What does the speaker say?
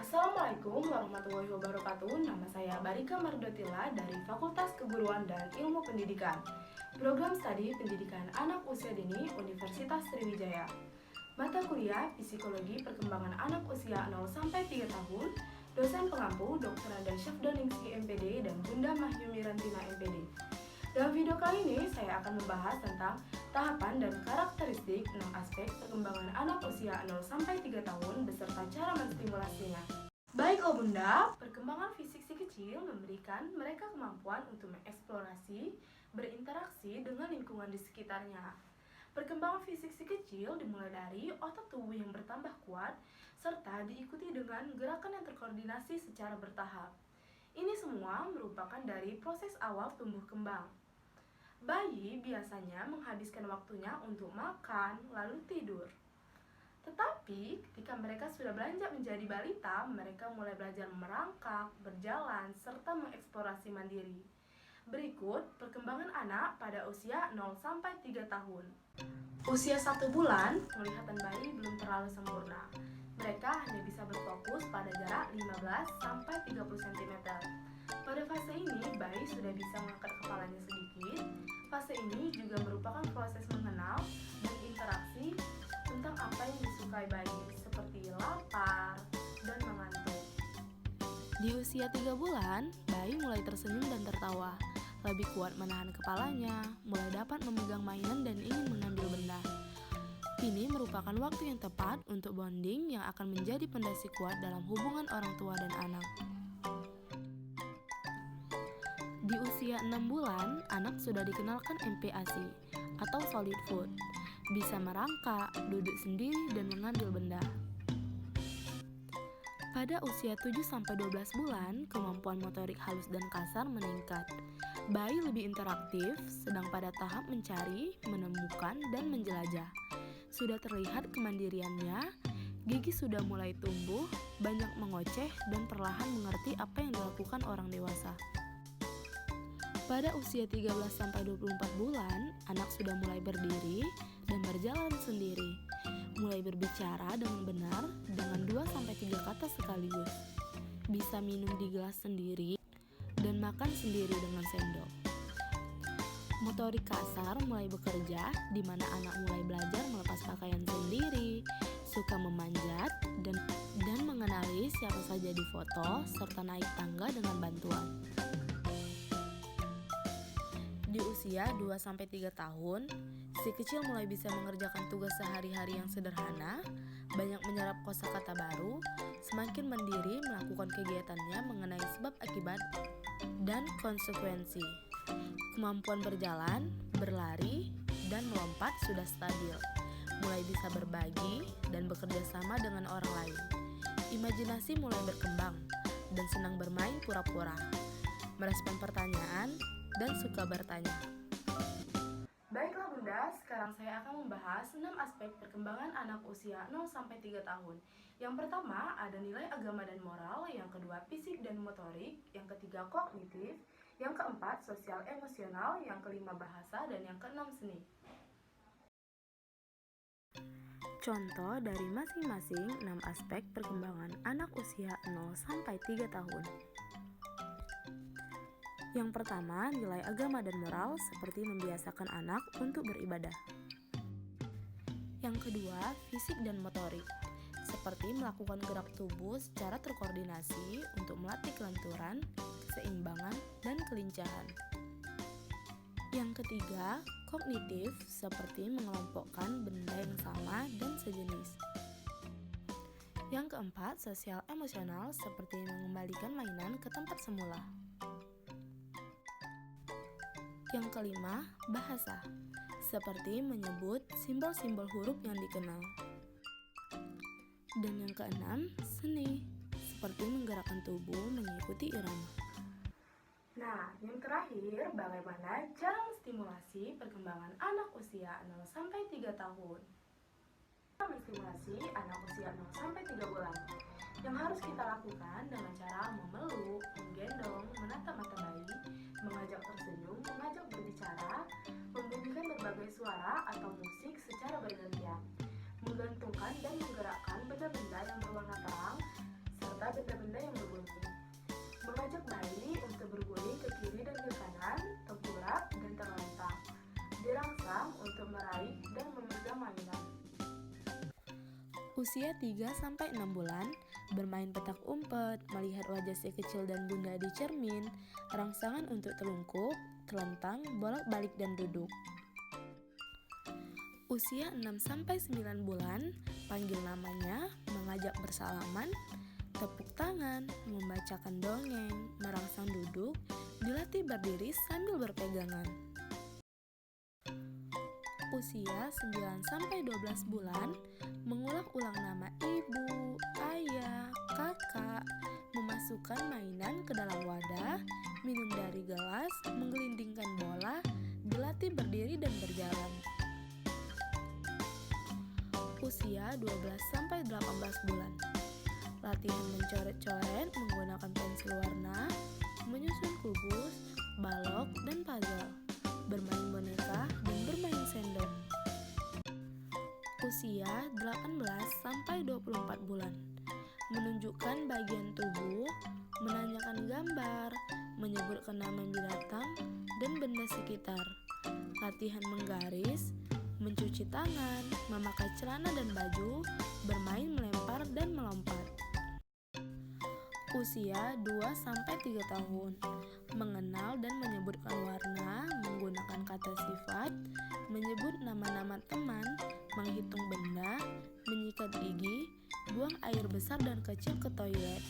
Assalamualaikum warahmatullahi wabarakatuh. Nama saya Barika Mardotila dari Fakultas Keguruan dan Ilmu Pendidikan, Program Studi Pendidikan Anak Usia Dini Universitas Sriwijaya. Mata kuliah Psikologi Perkembangan Anak Usia 0-3 tahun. Dosen pengampu Dr. Anda Syafdaningsi MPD dan Bunda Mahyumi Rantina MPD. Dalam video kali ini saya akan membahas tentang tahapan dan karakteristik 6 aspek perkembangan anak usia 0-3 tahun beserta cara menstimulasinya. Baiklah Bunda, perkembangan fisik si kecil memberikan mereka kemampuan untuk mengeksplorasi, berinteraksi dengan lingkungan di sekitarnya. Perkembangan fisik si kecil dimulai dari otot tubuh yang bertambah kuat serta diikuti dengan gerakan yang terkoordinasi secara bertahap. Ini semua merupakan dari proses awal tumbuh kembang. Bayi biasanya menghabiskan waktunya untuk makan lalu tidur. Tetapi ketika mereka sudah beranjak menjadi balita, mereka mulai belajar merangkak, berjalan, serta mengeksplorasi mandiri. Berikut perkembangan anak pada usia 0-3 tahun. Usia 1 bulan, penglihatan bayi belum terlalu sempurna. Mereka hanya bisa berfokus pada jarak 15-30 cm. Pada fase ini, bayi sudah bisa mengangkat kepalanya sedikit. Fase ini juga merupakan proses mengenal dan interaksi tentang apa yang disukai bayi, seperti lapar dan mengantuk. Di usia 3 bulan, bayi mulai tersenyum dan tertawa. Lebih kuat menahan kepalanya, mulai dapat memegang mainan dan ingin mengambil benda. Ini merupakan waktu yang tepat untuk bonding yang akan menjadi pondasi kuat dalam hubungan orang tua dan anak. Di usia 6 bulan, anak sudah dikenalkan MPASI atau solid food. Bisa merangkak, duduk sendiri, dan mengambil benda. Pada usia 7-12 bulan, kemampuan motorik halus dan kasar meningkat. Bayi lebih interaktif, sedang pada tahap mencari, menemukan, dan menjelajah. Sudah terlihat kemandiriannya, gigi sudah mulai tumbuh, banyak mengoceh, dan perlahan mengerti apa yang dilakukan orang dewasa. Pada usia 13-24 bulan, anak sudah mulai berdiri dan berjalan sendiri, mulai berbicara dengan benar dengan 2-3 kata sekaligus, bisa minum di gelas sendiri, dan makan sendiri dengan sendok. Motorik kasar mulai bekerja, di mana anak mulai belajar melepas pakaian sendiri, suka memanjat, dan mengenali siapa saja di foto, serta naik tangga dengan bantuan. Di usia 2-3 tahun, si kecil mulai bisa mengerjakan tugas sehari-hari yang sederhana, banyak menyerap kosakata baru, semakin mandiri melakukan kegiatannya mengenai sebab akibat dan konsekuensi. Kemampuan berjalan, berlari, dan melompat sudah stabil, mulai bisa berbagi dan bekerja sama dengan orang lain. Imajinasi mulai berkembang dan senang bermain pura-pura, merespon pertanyaan, dan suka bertanya. Baiklah Bunda, sekarang saya akan membahas 6 aspek perkembangan anak usia 0-3 tahun. Yang pertama ada nilai agama dan moral, yang kedua fisik dan motorik, yang ketiga kognitif, yang keempat sosial emosional, yang kelima bahasa, dan yang keenam seni. Contoh dari masing-masing 6 aspek perkembangan anak usia 0-3 tahun. Yang pertama, nilai agama dan moral seperti membiasakan anak untuk beribadah. Yang kedua, fisik dan motorik, seperti melakukan gerak tubuh secara terkoordinasi untuk melatih kelenturan, keseimbangan, dan kelincahan. Yang ketiga, kognitif, seperti mengelompokkan benda yang sama dan sejenis. Yang keempat, sosial emosional, seperti mengembalikan mainan ke tempat semula. Yang kelima, bahasa, seperti menyebut simbol-simbol huruf yang dikenal. Dan yang keenam, seni, seperti menggerakkan tubuh mengikuti irama. Nah, yang terakhir, bagaimana cara menstimulasi perkembangan anak usia 0-3 tahun? Menstimulasi anak usia 0-3 bulan. Yang harus kita lakukan dengan cara memeluk, menggendong, menatap mata bayi, mengajak tersenyum, mengajak berbicara, membunyikan berbagai suara atau musik secara bergantian, menggantungkan dan menggerakkan benda-benda yang berwarna terang, serta Usia 3-6 bulan, bermain petak umpet, melihat wajah si kecil dan bunda di cermin, rangsangan untuk telungkup, telentang, bolak-balik dan duduk. Usia 6-9 bulan, panggil namanya, mengajak bersalaman, tepuk tangan, membacakan dongeng, merangsang duduk, dilatih berdiri sambil berpegangan. Usia 9-12 bulan, mengulang-ulang nama ibu, ayah, kakak, memasukkan mainan ke dalam wadah, minum dari gelas, menggelindingkan bola, dilatih berdiri dan berjalan. Usia 12-18 bulan, latihan mencoret-coret menggunakan pensil warna, menyusun kubus, balok, dan puzzle, bermain boneka, dan bermain sendok. Usia 18-24 bulan, menunjukkan bagian tubuh, menanyakan gambar, menyebutkan nama binatang dan benda sekitar, latihan menggaris, mencuci tangan, memakai celana dan baju, bermain melempar dan melompat. Usia 2-3 tahun, mengenal dan menyebutkan warna, menggunakan kata sifat, menyebut nama-nama teman, menghitung benda, menyikat gigi, buang air besar dan kecil ke toilet.